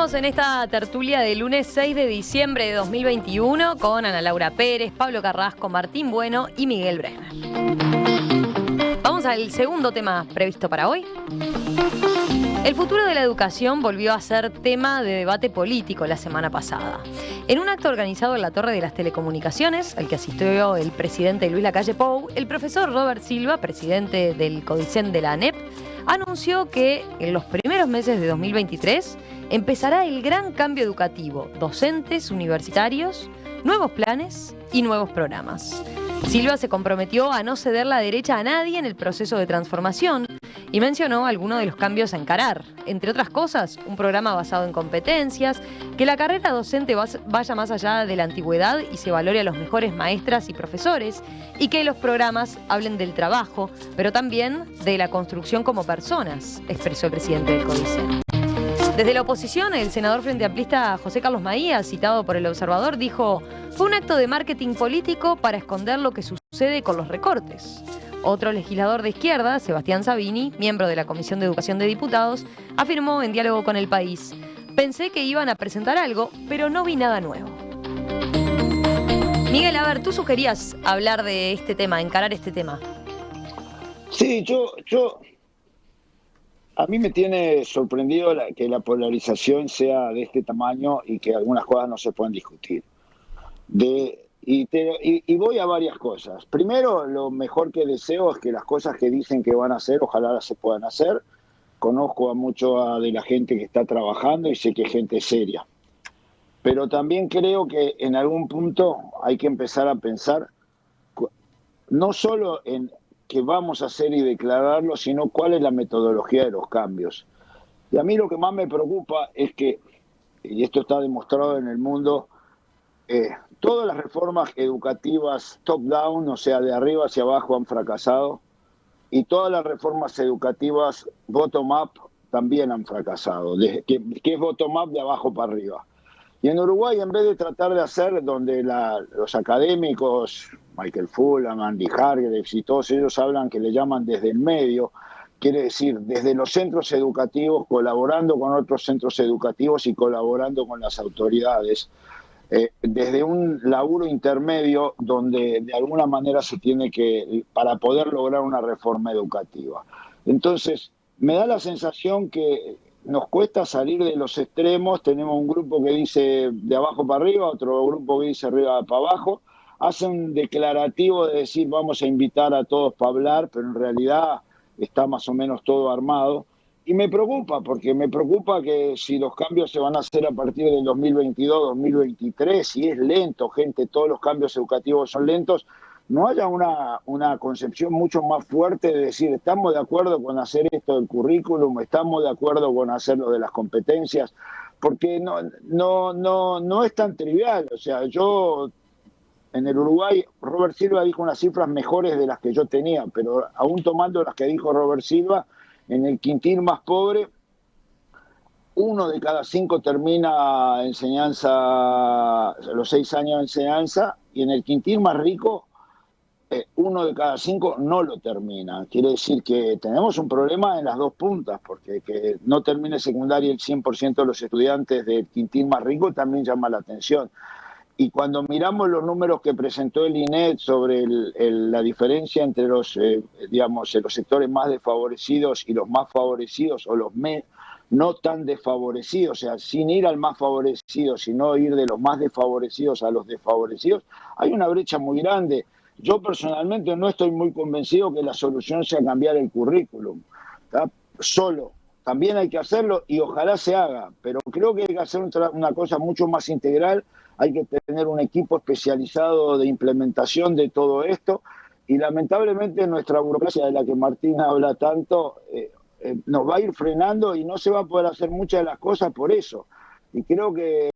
Seguimos en esta tertulia de lunes 6 de diciembre de 2021 con Ana Laura Pérez, Pablo Carrasco, Martín Bueno y Miguel Brenner. Vamos al segundo tema previsto para hoy. El futuro de la educación volvió a ser tema de debate político la semana pasada. En un acto organizado en la Torre de las Telecomunicaciones, al que asistió el presidente Luis Lacalle Pou, el profesor Robert Silva, presidente del CODICEN de la ANEP, anunció que en los primeros meses de 2023 empezará el gran cambio educativo, docentes, universitarios, nuevos planes y nuevos programas. Silva se comprometió a no ceder la derecha a nadie en el proceso de transformación y mencionó algunos de los cambios a encarar. Entre otras cosas, un programa basado en competencias, que la carrera docente vaya más allá de la antigüedad y se valore a los mejores maestras y profesores, y que los programas hablen del trabajo, pero también de la construcción como personas, expresó el presidente del CODICEN. Desde la oposición, el senador frente amplista José Carlos Maía, citado por El Observador, dijo: fue un acto de marketing político para esconder lo que sucede con los recortes. Otro legislador de izquierda, Sebastián Sabini, miembro de la Comisión de Educación de Diputados, afirmó en diálogo con El País: pensé que iban a presentar algo, pero no vi nada nuevo. Miguel, a ver, tú sugerías hablar de este tema, encarar este tema. Sí, a mí me tiene sorprendido que la polarización sea de este tamaño y que algunas cosas no se puedan discutir. Y voy a varias cosas. Primero, lo mejor que deseo es que las cosas que dicen que van a hacer, ojalá las se puedan hacer. Conozco a mucha de la gente que está trabajando y sé que es gente seria. Pero también creo que en algún punto hay que empezar a pensar no solo en qué vamos a hacer y declararlo, sino cuál es la metodología de los cambios. Y a mí lo que más me preocupa es que, y esto está demostrado en el mundo, todas las reformas educativas top-down, o sea, de arriba hacia abajo, han fracasado, y todas las reformas educativas bottom-up también han fracasado, que es bottom-up de abajo para arriba. Y en Uruguay, en vez de tratar de hacer donde los académicos, Michael Fulham, Andy Hargreaves y todos ellos hablan que le llaman desde el medio, quiere decir desde los centros educativos, colaborando con otros centros educativos y colaborando con las autoridades, desde un laburo intermedio donde de alguna manera se tiene que, para poder lograr una reforma educativa. Entonces, me da la sensación que nos cuesta salir de los extremos. Tenemos un grupo que dice de abajo para arriba, otro grupo que dice arriba para abajo. Hace un declarativo de decir vamos a invitar a todos para hablar, pero en realidad está más o menos todo armado. Y me preocupa, porque me preocupa que si los cambios se van a hacer a partir del 2022, 2023, si es lento, gente, todos los cambios educativos son lentos, no haya una concepción mucho más fuerte de decir estamos de acuerdo con hacer esto del currículum, estamos de acuerdo con hacer lo de las competencias, porque no es tan trivial. O sea, yo en el Uruguay, Robert Silva dijo unas cifras mejores de las que yo tenía, pero aún tomando las que dijo Robert Silva, en el quintil más pobre, 1 de cada 5 termina enseñanza, los 6 años de enseñanza, y en el quintil más rico, 1 de cada 5 no lo termina. Quiere decir que tenemos un problema en las dos puntas, porque que no termine secundaria el 100% de los estudiantes del quintil más rico también llama la atención. Y cuando miramos los números que presentó el INED sobre la diferencia entre los sectores más desfavorecidos y los más favorecidos, o los no tan desfavorecidos, o sea, sin ir al más favorecido, sino ir de los más desfavorecidos a los desfavorecidos, hay una brecha muy grande. Yo personalmente no estoy muy convencido que la solución sea cambiar el currículum, ¿tá? Solo. También hay que hacerlo y ojalá se haga, pero creo que hay que hacer una cosa mucho más integral. Hay que tener un equipo especializado de implementación de todo esto, y lamentablemente nuestra burocracia, de la que Martín habla tanto, nos va a ir frenando y no se va a poder hacer muchas de las cosas por eso. Y creo que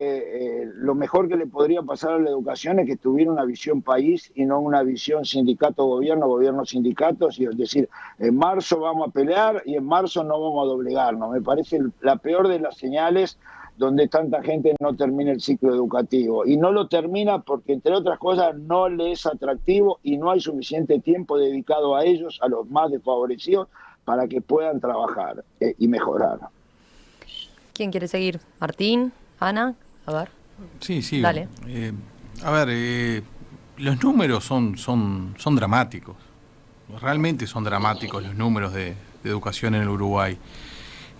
lo mejor que le podría pasar a la educación es que tuviera una visión país y no una visión sindicato-gobierno, gobierno-sindicatos, y es decir, en marzo vamos a pelear y en marzo no vamos a doblegarnos. Me parece la peor de las señales donde tanta gente no termina el ciclo educativo. Y no lo termina porque, entre otras cosas, no le es atractivo y no hay suficiente tiempo dedicado a ellos, a los más desfavorecidos, para que puedan trabajar y mejorar. ¿Quién quiere seguir? ¿Martín? ¿Ana? A ver. Sí, sí. Dale. Los números son dramáticos. Realmente son dramáticos los números de educación en el Uruguay.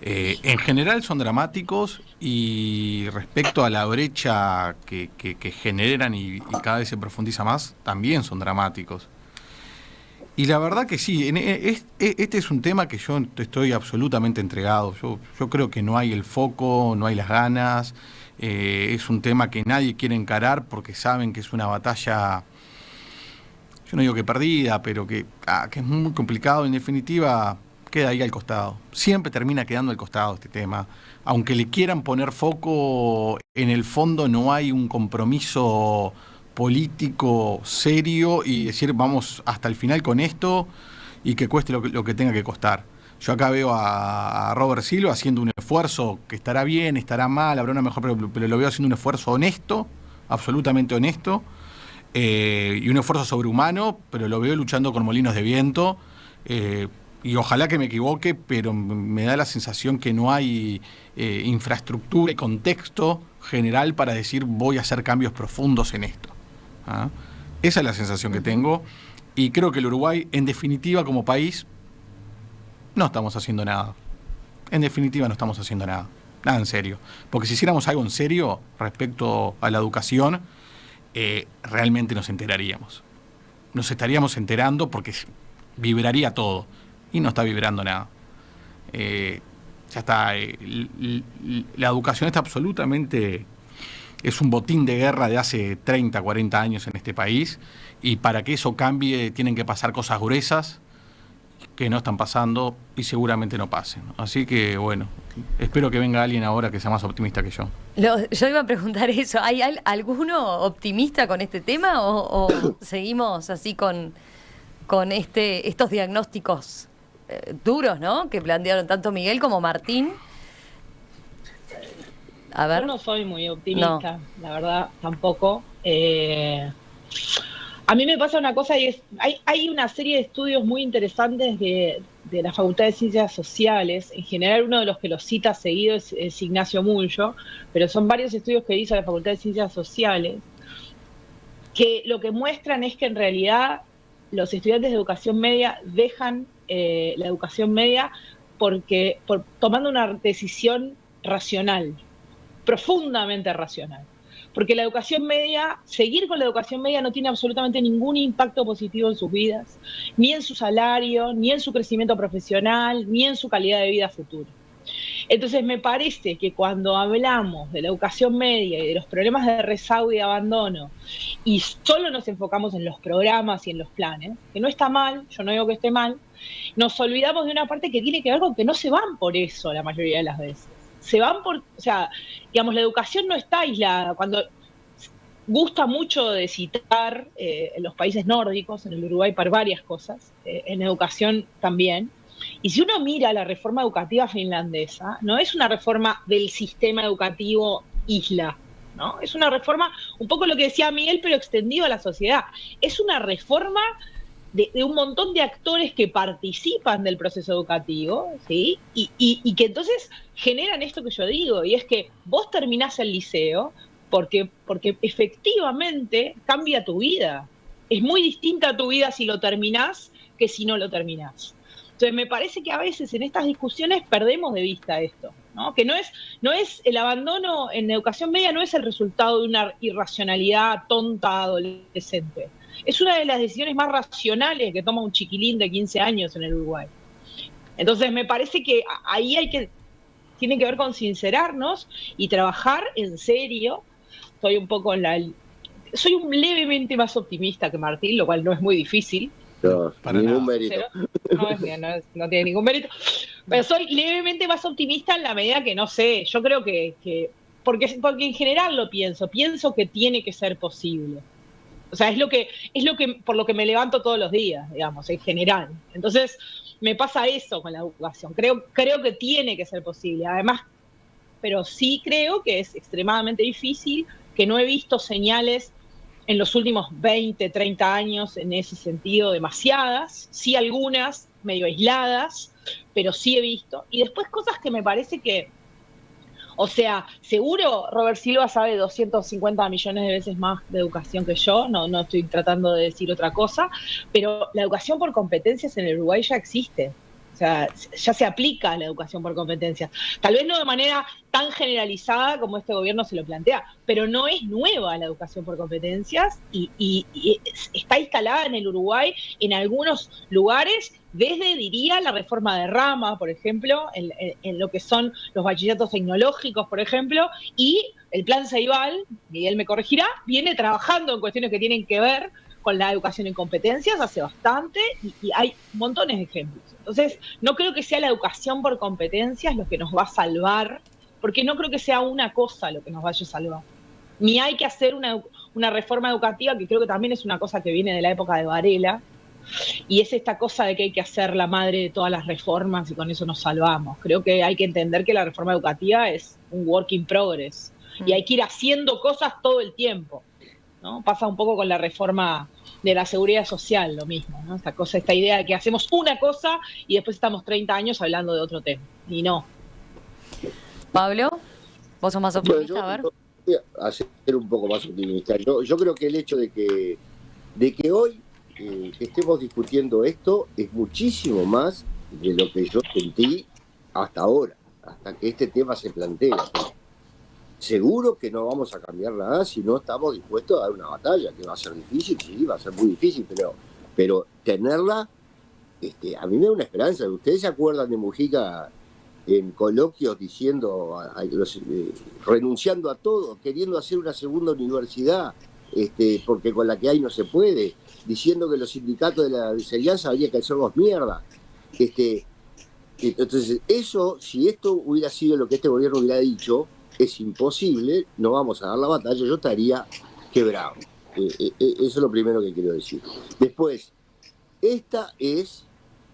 En general son dramáticos, y respecto a la brecha que generan y cada vez se profundiza más, también son dramáticos. Y la verdad que sí, este es un tema que yo estoy absolutamente entregado. Yo creo que no hay el foco, no hay las ganas. Es un tema que nadie quiere encarar porque saben que es una batalla, yo no digo que perdida, pero que es muy complicado. En definitiva, queda ahí al costado. Siempre termina quedando al costado este tema. Aunque le quieran poner foco, en el fondo no hay un compromiso político serio y decir vamos hasta el final con esto y que cueste lo que tenga que costar. Yo acá veo a Robert Silva haciendo un esfuerzo que estará bien, estará mal, habrá una mejor, pero lo veo haciendo un esfuerzo honesto, absolutamente honesto, y un esfuerzo sobrehumano, pero lo veo luchando con molinos de viento, y ojalá que me equivoque, pero me da la sensación que no hay infraestructura y contexto general para decir voy a hacer cambios profundos en esto. ¿Ah? Esa es la sensación que tengo, y creo que el Uruguay, en definitiva, como país, no estamos haciendo nada. En definitiva, no estamos haciendo nada. Nada en serio. Porque si hiciéramos algo en serio respecto a la educación, realmente nos enteraríamos. Nos estaríamos enterando porque vibraría todo. Y no está vibrando nada. Ya está. La educación está absolutamente... Es un botín de guerra de hace 30, 40 años en este país. Y para que eso cambie tienen que pasar cosas gruesas que no están pasando y seguramente no pasen. Así que, bueno, espero que venga alguien ahora que sea más optimista que yo. Yo iba a preguntar eso. ¿Hay alguno optimista con este tema o seguimos así con estos diagnósticos duros, ¿no? Que plantearon tanto Miguel como Martín? A ver. Yo no soy muy optimista, no. La verdad, tampoco. A mí me pasa una cosa, y hay una serie de estudios muy interesantes de la Facultad de Ciencias Sociales. En general, uno de los que los cita seguido es Ignacio Mullo, pero son varios estudios que hizo la Facultad de Ciencias Sociales, que lo que muestran es que en realidad los estudiantes de educación media dejan la educación media tomando una decisión racional, profundamente racional. Porque la educación media, seguir con la educación media no tiene absolutamente ningún impacto positivo en sus vidas, ni en su salario, ni en su crecimiento profesional, ni en su calidad de vida futura. Entonces me parece que cuando hablamos de la educación media y de los problemas de rezago y de abandono, y solo nos enfocamos en los programas y en los planes, que no está mal, yo no digo que esté mal, nos olvidamos de una parte que tiene que ver con que no se van por eso la mayoría de las veces. Se van por, o sea, digamos, la educación no está aislada. Cuando gusta mucho de citar en los países nórdicos, en el Uruguay para varias cosas, en educación también. Y si uno mira la reforma educativa finlandesa, no es una reforma del sistema educativo isla, ¿no? Es una reforma, un poco lo que decía Miguel, pero extendido a la sociedad. Es una reforma de un montón de actores que participan del proceso educativo, ¿sí? Y que entonces generan esto que yo digo, y es que vos terminás el liceo porque efectivamente cambia tu vida. Es muy distinta tu vida si lo terminás que si no lo terminás. Entonces me parece que a veces en estas discusiones perdemos de vista esto, ¿no? Que no es el abandono en educación media, no es el resultado de una irracionalidad tonta adolescente. Es una de las decisiones más racionales que toma un chiquilín de 15 años en el Uruguay. Entonces me parece que ahí tiene que ver con sincerarnos y trabajar en serio. Soy un levemente más optimista que Martín, lo cual no es muy difícil. No, ningún mérito. No tiene ningún mérito. Pero soy levemente más optimista en la medida que, no sé, yo creo que porque en general lo pienso que tiene que ser posible. O sea, es lo que por lo que me levanto todos los días, digamos, en general. Entonces, me pasa eso con la educación. Creo que tiene que ser posible. Además, pero sí creo que es extremadamente difícil, que no he visto señales en los últimos 20, 30 años en ese sentido, demasiadas. Sí algunas, medio aisladas, pero sí he visto. Y después cosas que me parece que O sea, seguro Robert Silva sabe 250 millones de veces más de educación que yo, no estoy tratando de decir otra cosa, pero la educación por competencias en el Uruguay ya existe. O sea, ya se aplica la educación por competencias. Tal vez no de manera tan generalizada como este gobierno se lo plantea, pero no es nueva la educación por competencias y está instalada en el Uruguay en algunos lugares desde, diría, la reforma de Rama, por ejemplo, en lo que son los bachilleratos tecnológicos, por ejemplo, y el plan Ceibal, Miguel me corregirá, viene trabajando en cuestiones que tienen que ver con la educación en competencias hace bastante y hay montones de ejemplos. Entonces, no creo que sea la educación por competencias lo que nos va a salvar, porque no creo que sea una cosa lo que nos vaya a salvar. Ni hay que hacer una reforma educativa, que creo que también es una cosa que viene de la época de Varela, y es esta cosa de que hay que hacer la madre de todas las reformas y con eso nos salvamos. Creo que hay que entender que la reforma educativa es un work in progress y hay que ir haciendo cosas todo el tiempo, ¿no? Pasa un poco con la reforma de la seguridad social, lo mismo, ¿no? Esta idea de que hacemos una cosa y después estamos 30 años hablando de otro tema. Y no. Pablo, vos sos más optimista, Bueno, a ver. voy a ser un poco más optimista. Yo creo que el hecho de que hoy estemos discutiendo esto es muchísimo más de lo que yo sentí hasta ahora, hasta que este tema se plantea. Seguro que no vamos a cambiar nada si no estamos dispuestos a dar una batalla, que va a ser difícil, sí, va a ser muy difícil, pero tenerla, a mí me da una esperanza. ¿Ustedes se acuerdan de Mujica en coloquios diciendo, renunciando a todo, queriendo hacer una segunda universidad, porque con la que hay no se puede, diciendo que los sindicatos de la enseñanza había que hacerlos mierda? Entonces, eso, si esto hubiera sido lo que este gobierno hubiera dicho, es imposible, no vamos a dar la batalla, yo estaría quebrado. Eso es lo primero que quiero decir. Después, esta es,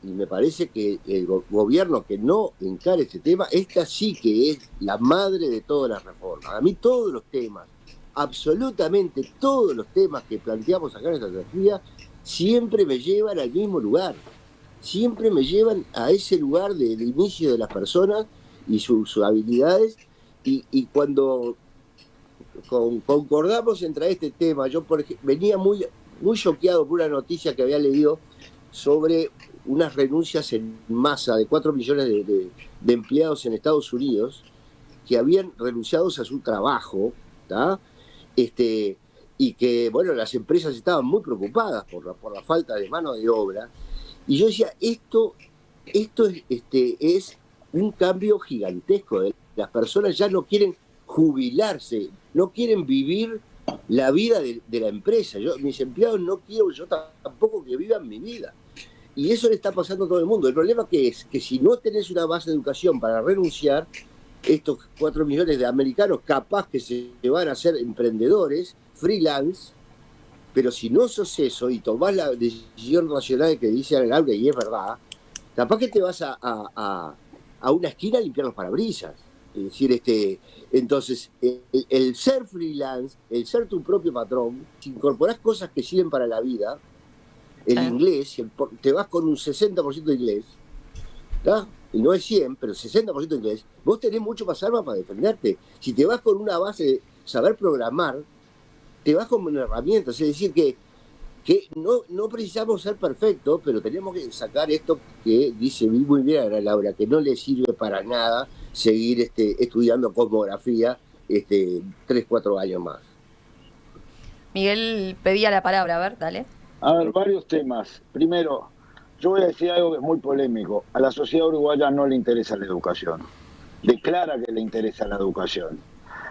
y me parece que el gobierno que no encare este tema, esta sí que es la madre de todas las reformas. A mí todos los temas, absolutamente todos los temas que planteamos acá en esta estrategia, siempre me llevan al mismo lugar. Siempre me llevan a ese lugar del inicio de las personas y sus habilidades. Y cuando concordamos entre este tema, yo venía muy choqueado por una noticia que había leído sobre unas renuncias en masa de 4 millones de empleados en Estados Unidos que habían renunciado a su trabajo, ¿tá? Y que, bueno, las empresas estaban muy preocupadas por la falta de mano de obra. Y yo decía, esto es un cambio gigantesco. Las personas ya no quieren jubilarse, no quieren vivir la vida de la empresa. Mis empleados no quiero, yo tampoco que vivan mi vida. Y eso le está pasando a todo el mundo. El problema es que si no tenés una base de educación para renunciar, estos 4 millones de americanos capaz que se van a ser emprendedores, freelance, pero si no sos eso y tomás la decisión racional que dice Ana Laura, y es verdad, capaz que te vas a una esquina a limpiar los parabrisas. Es decir, entonces, el ser freelance, el ser tu propio patrón, si incorporás cosas que sirven para la vida, el inglés, te vas con un 60% de inglés, ¿tá? Y no es 100, pero 60% de inglés, vos tenés mucho más armas para defenderte. Si te vas con una base de saber programar, te vas con herramientas. Es decir, que no precisamos ser perfectos, pero tenemos que sacar esto que dice muy bien Ana Laura, que no le sirve para nada seguir estudiando cosmografía 3-4 años más. Miguel pedía la palabra, a ver, dale. A ver, varios temas. Primero, yo voy a decir algo que es muy polémico. A la sociedad uruguaya no le interesa la educación. Declara que le interesa la educación,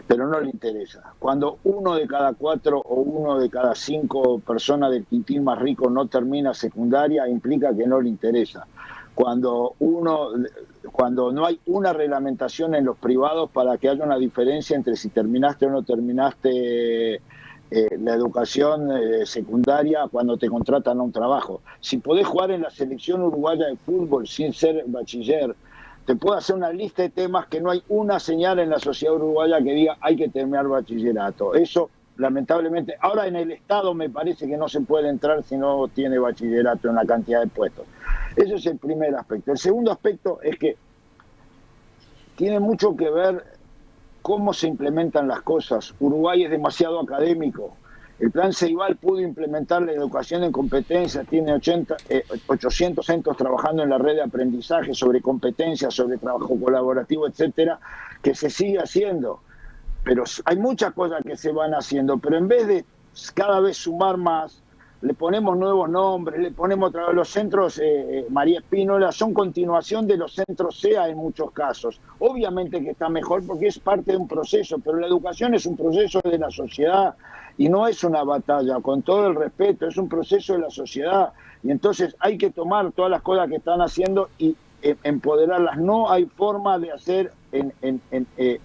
pero no le interesa. Cuando 1 de cada 4 o 1 de cada 5 personas del quintil más rico no termina secundaria, implica que no le interesa. Cuando no hay una reglamentación en los privados para que haya una diferencia entre si terminaste o no terminaste la educación secundaria cuando te contratan a un trabajo. Si podés jugar en la selección uruguaya de fútbol sin ser bachiller, te puedo hacer una lista de temas que no hay una señal en la sociedad uruguaya que diga hay que terminar bachillerato. Eso, lamentablemente, ahora en el Estado me parece que no se puede entrar si no tiene bachillerato en la cantidad de puestos. Ese es el primer aspecto. El segundo aspecto es que tiene mucho que ver cómo se implementan las cosas. Uruguay es demasiado académico. El plan Ceibal pudo implementar la educación en competencias, tiene 800 centros trabajando en la red de aprendizaje sobre competencias, sobre trabajo colaborativo, etcétera, que se sigue haciendo. Pero hay muchas cosas que se van haciendo, pero en vez de cada vez sumar más, le ponemos nuevos nombres, le ponemos otra vez los centros, María Espínola, son continuación de los centros SEA en muchos casos. Obviamente que está mejor porque es parte de un proceso, pero la educación es un proceso de la sociedad y no es una batalla, con todo el respeto, es un proceso de la sociedad. Y entonces hay que tomar todas las cosas que están haciendo y empoderarlas. No hay forma de hacer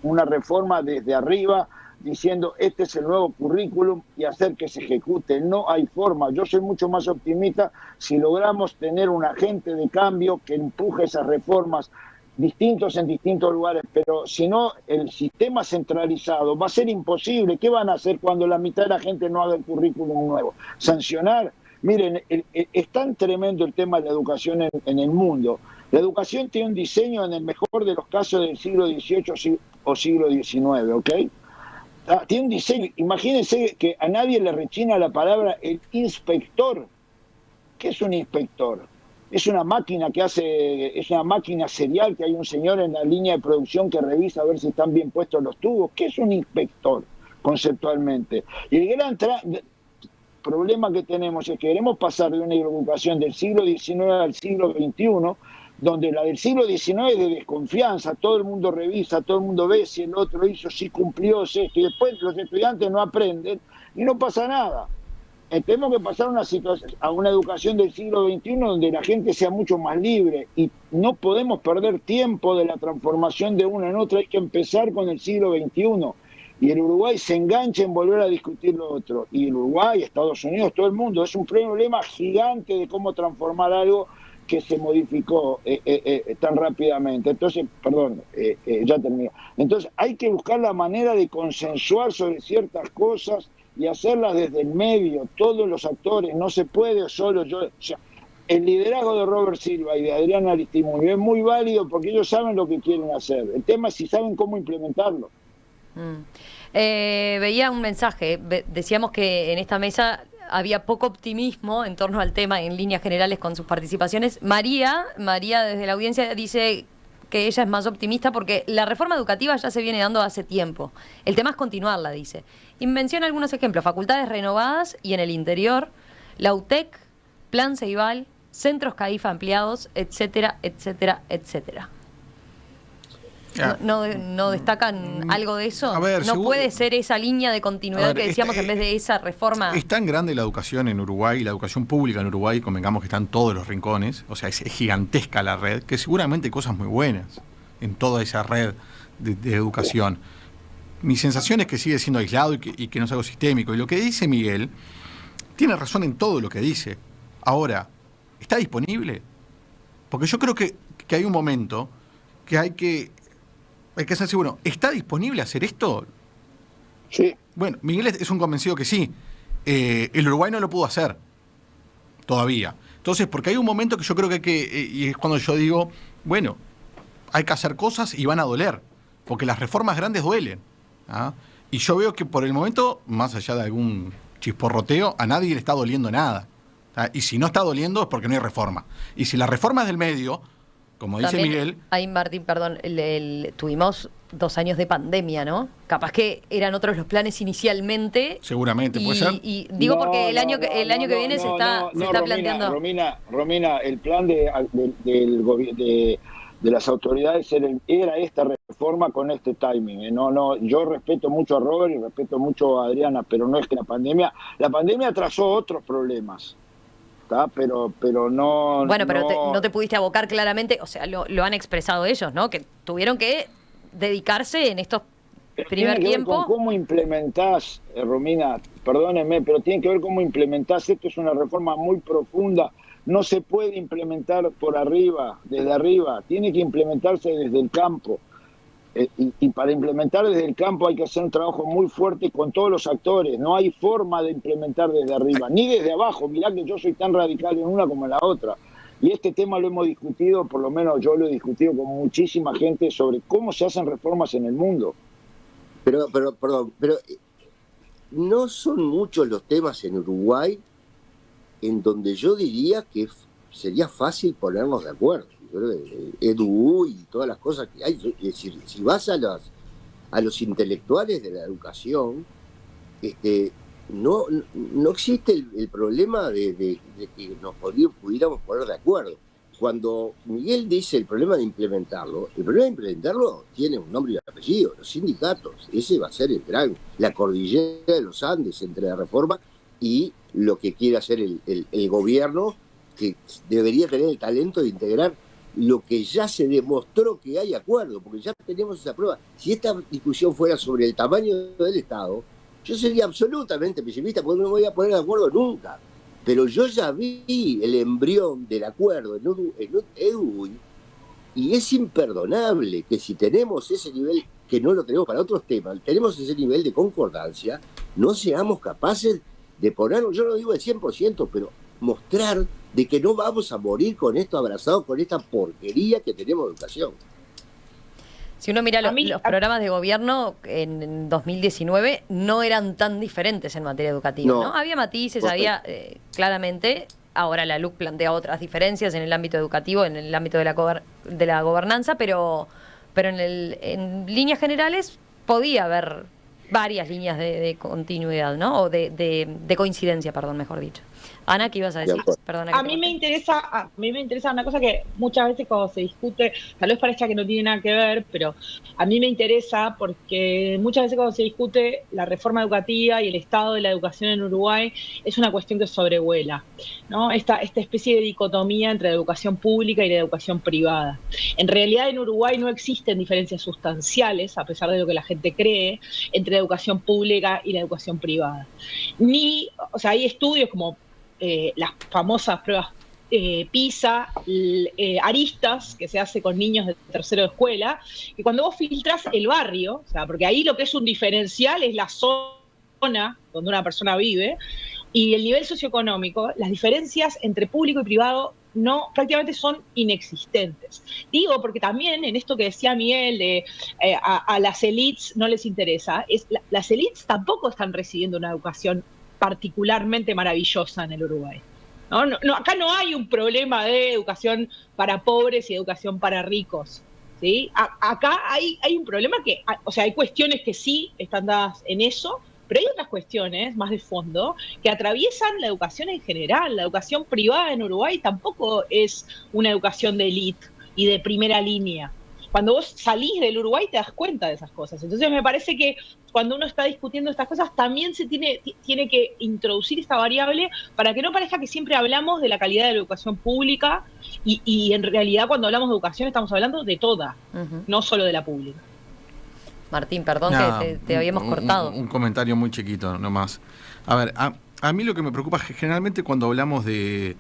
una reforma desde arriba, diciendo este es el nuevo currículum y hacer que se ejecute. No hay forma. Yo soy mucho más optimista si logramos tener un agente de cambio que empuje esas reformas distintos en distintos lugares, pero si no, el sistema centralizado va a ser imposible. ¿Qué van a hacer cuando la mitad de la gente no haga el currículum nuevo? ¿Sancionar? Miren, es tan tremendo el tema de la educación en el mundo. La educación tiene un diseño en el mejor de los casos del siglo XVIII o siglo XIX, ¿ok? Tiene un diseño. Imagínense que a nadie le rechina la palabra el inspector. ¿Qué es un inspector? Es una máquina es una máquina serial que hay un señor en la línea de producción que revisa a ver si están bien puestos los tubos. ¿Qué es un inspector conceptualmente? Y el gran problema que tenemos es que queremos pasar de una educación del siglo XIX al siglo XXI, donde la del siglo XIX es de desconfianza, todo el mundo revisa, todo el mundo ve si el otro hizo, si cumplió, si esto, y después los estudiantes no aprenden y no pasa nada. Tenemos que pasar a una educación del siglo XXI donde la gente sea mucho más libre y no podemos perder tiempo de la transformación de una en otra, hay que empezar con el siglo XXI. Y el Uruguay se engancha en volver a discutir lo otro. Y el Uruguay, Estados Unidos, todo el mundo, es un problema gigante de cómo transformar algo que se modificó tan rápidamente. Entonces, perdón, ya termino. Entonces, hay que buscar la manera de consensuar sobre ciertas cosas y hacerlas desde el medio, todos los actores, no se puede solo yo. O sea, el liderazgo de Robert Silva y de Adrián Aristimuño es muy válido porque ellos saben lo que quieren hacer. El tema es si saben cómo implementarlo. Veía un mensaje, decíamos que en esta mesa había poco optimismo en torno al tema en líneas generales con sus participaciones. María desde la audiencia dice que ella es más optimista porque la reforma educativa ya se viene dando hace tiempo. El tema es continuarla, dice. Y menciona algunos ejemplos: facultades renovadas y en el interior, la UTEC, Plan Ceibal, centros CAIFA ampliados, etcétera, etcétera, etcétera. ¿No destacan algo de eso? A ver, ¿No puede ser esa línea de continuidad que decíamos en vez de esa reforma? Es tan grande la educación en Uruguay, la educación pública en Uruguay, convengamos que están todos los rincones, o sea, es gigantesca la red, que seguramente hay cosas muy buenas en toda esa red de educación. Mi sensación es que sigue siendo aislado y que no es algo sistémico. Y lo que dice Miguel, tiene razón en todo lo que dice. Ahora, ¿está disponible? Porque yo creo que hay un momento que hay que hacerse, bueno, ¿está disponible hacer esto? Sí. Bueno, Miguel es un convencido que sí. El Uruguay no lo pudo hacer todavía. Entonces, porque hay un momento que yo creo que hay que, y es cuando yo digo, bueno, hay que hacer cosas y van a doler, porque las reformas grandes duelen. ¿Ah? Y yo veo que por el momento, más allá de algún chisporroteo, a nadie le está doliendo nada. ¿Ah? Y si no está doliendo es porque no hay reforma. Y si la reforma es del medio, como dice también, Miguel... ahí, Martín, perdón, tuvimos 2 años de pandemia, ¿no? Capaz que eran otros los planes inicialmente. Seguramente, puede ser. Y digo porque el año que viene se está Romina, planteando... Romina, el plan de las autoridades era esta reforma con este timing. Yo respeto mucho a Robert y respeto mucho a Adriana, pero no es que la pandemia atrasó otros problemas. Pero no... Bueno, pero no te pudiste abocar claramente, o sea, lo han expresado ellos, ¿no? Que tuvieron que dedicarse en estos primer tiempo... Con cómo implementás, Romina, perdónenme, pero tiene que ver cómo implementás. Esto es una reforma muy profunda. No se puede implementar por arriba, desde arriba. Tiene que implementarse desde el campo. Y para implementar desde el campo hay que hacer un trabajo muy fuerte con todos los actores. No hay forma de implementar desde arriba, ni desde abajo. Mirá que yo soy tan radical en una como en la otra. Y este tema lo hemos discutido, por lo menos yo lo he discutido con muchísima gente, sobre cómo se hacen reformas en el mundo. Perdón, pero no son muchos los temas en Uruguay en donde yo diría que sería fácil ponernos de acuerdo. Yo creo que EDU y todas las cosas que hay, es decir, si vas a los intelectuales de la educación, no existe el problema de que nos pudiéramos poner de acuerdo. Cuando Miguel dice el problema de implementarlo tiene un nombre y un apellido, los sindicatos. Ese va a ser la cordillera de los Andes entre la reforma y lo que quiere hacer el gobierno, que debería tener el talento de integrar lo que ya se demostró que hay acuerdo, porque ya tenemos esa prueba. Si esta discusión fuera sobre el tamaño del Estado, yo sería absolutamente pesimista, porque no me voy a poner de acuerdo nunca. Pero yo ya vi el embrión del acuerdo en EDU, y es imperdonable que si tenemos ese nivel, que no lo tenemos para otros temas, tenemos ese nivel de concordancia, no seamos capaces de ponernos, yo no digo el 100%, pero mostrar de que no vamos a morir con esto abrazados, con esta porquería que tenemos de educación. Si uno mira los programas de gobierno en 2019 no eran tan diferentes en materia educativa, ¿no? Había matices, había claramente, ahora la LUC plantea otras diferencias en el ámbito educativo, en el ámbito de la gobernanza, pero en líneas generales podía haber varias líneas de continuidad, ¿no? O de coincidencia, perdón, mejor dicho. Ana, ¿qué ibas a decir? Perdona. A mí me interesa una cosa que muchas veces cuando se discute, tal vez parezca que no tiene nada que ver, pero a mí me interesa porque muchas veces cuando se discute la reforma educativa y el estado de la educación en Uruguay es una cuestión que sobrevuela, ¿no? Esta especie de dicotomía entre la educación pública y la educación privada. En realidad en Uruguay no existen diferencias sustanciales, a pesar de lo que la gente cree, entre la educación pública y la educación privada. Hay estudios como las famosas pruebas PISA, aristas, que se hace con niños de tercero de escuela, que cuando vos filtrás el barrio, porque ahí lo que es un diferencial es la zona donde una persona vive, y el nivel socioeconómico, las diferencias entre público y privado prácticamente son inexistentes. Digo, porque también en esto que decía Miguel, de a las élites no les interesa, las élites tampoco están recibiendo una educación particularmente maravillosa en el Uruguay. Acá no hay un problema de educación para pobres y educación para ricos, ¿sí? Acá hay un problema hay cuestiones que sí están dadas en eso, pero hay otras cuestiones más de fondo que atraviesan la educación en general. La educación privada en Uruguay tampoco es una educación de élite y de primera línea. Cuando vos salís del Uruguay te das cuenta de esas cosas. Entonces me parece que cuando uno está discutiendo estas cosas también se tiene que introducir esta variable para que no parezca que siempre hablamos de la calidad de la educación pública y en realidad cuando hablamos de educación estamos hablando de toda, no solo de la pública. Martín, perdón que te habíamos cortado. Un comentario muy chiquito nomás. A ver, a mí lo que me preocupa es que generalmente cuando hablamos de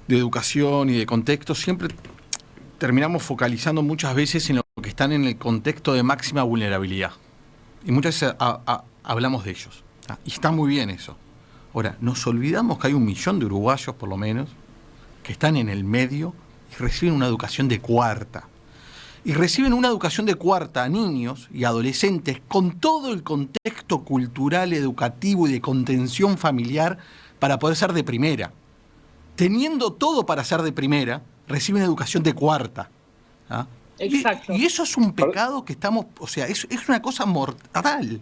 educación y de contexto siempre terminamos focalizando muchas veces en lo que están en el contexto de máxima vulnerabilidad. Y muchas veces hablamos de ellos. Y está muy bien eso. Ahora, nos olvidamos que hay 1 millón de uruguayos, por lo menos, que están en el medio y reciben una educación de cuarta. Y reciben una educación de cuarta a niños y adolescentes con todo el contexto cultural, educativo y de contención familiar para poder ser de primera. Teniendo todo para ser de primera, reciben educación de cuarta. Exacto. Y eso es un pecado que estamos, es una cosa mortal.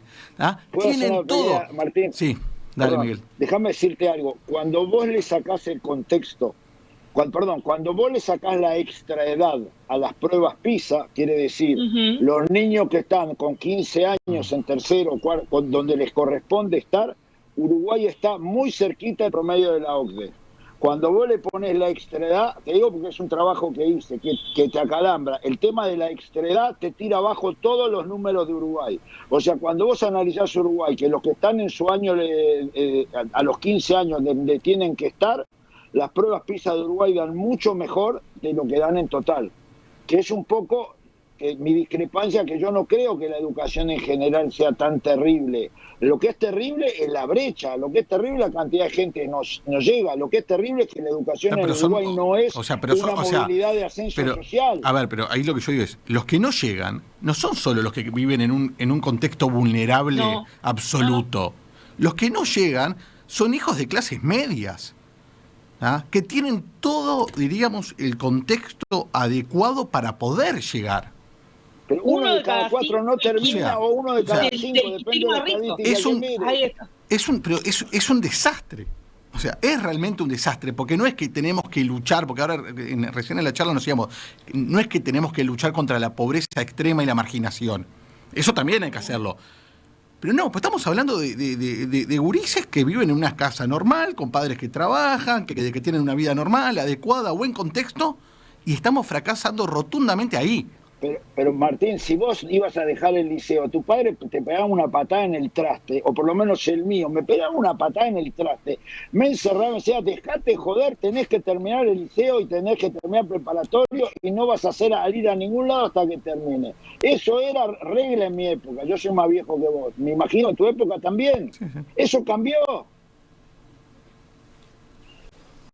Tienen todo. Martín? Sí, dale, Miguel. Déjame decirte algo. Cuando vos le sacás el contexto, cuando vos le sacás la extraedad a las pruebas PISA, quiere decir, los niños que están con 15 años en tercero, cuarto, donde les corresponde estar, Uruguay está muy cerquita del promedio de la OCDE. Cuando vos le pones la extraedad, te digo porque es un trabajo que hice, que te acalambra, el tema de la extraedad te tira abajo todos los números de Uruguay. O sea, cuando vos analizás Uruguay, que los que están en su año, a los 15 años donde tienen que estar, las pruebas PISA de Uruguay dan mucho mejor de lo que dan en total. Que es un poco que mi discrepancia, que yo no creo que la educación en general sea tan terrible. Lo que es terrible es la brecha, lo que es terrible es la cantidad de gente que nos llega, lo que es terrible es que la educación en Uruguay no es una movilidad de ascenso social. A ver, pero ahí lo que yo digo es, los que no llegan no son solo los que viven en un contexto vulnerable absoluto. Los que no llegan son hijos de clases medias, que tienen todo, diríamos, el contexto adecuado para poder llegar. Pero uno de cada 4 no termina, o uno de cada 5, depende de la estadística. Es un desastre. O sea, es realmente un desastre, porque no es que tenemos que luchar, porque ahora recién en la charla nos decíamos, no es que tenemos que luchar contra la pobreza extrema y la marginación. Eso también hay que hacerlo. Pero no, pues estamos hablando de gurises que viven en una casa normal, con padres que trabajan, que tienen una vida normal, adecuada, buen contexto, y estamos fracasando rotundamente ahí. Pero Martín, si vos ibas a dejar el liceo, tu padre te pegaba una patada en el traste, o por lo menos el mío, me pegaba una patada en el traste, me encerraba, me decía, dejate joder, tenés que terminar el liceo y tenés que terminar preparatorio y no vas a ir a ningún lado hasta que termine. Eso era regla en mi época, yo soy más viejo que vos, me imagino en tu época también. Sí. Eso cambió.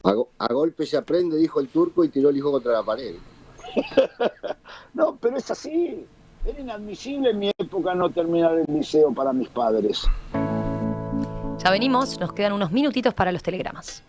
A golpe se aprende, dijo el turco, y tiró el hijo contra la pared. No, pero es así. Era inadmisible en mi época no terminar el liceo para mis padres. Ya venimos, nos quedan unos minutitos para los telegramas.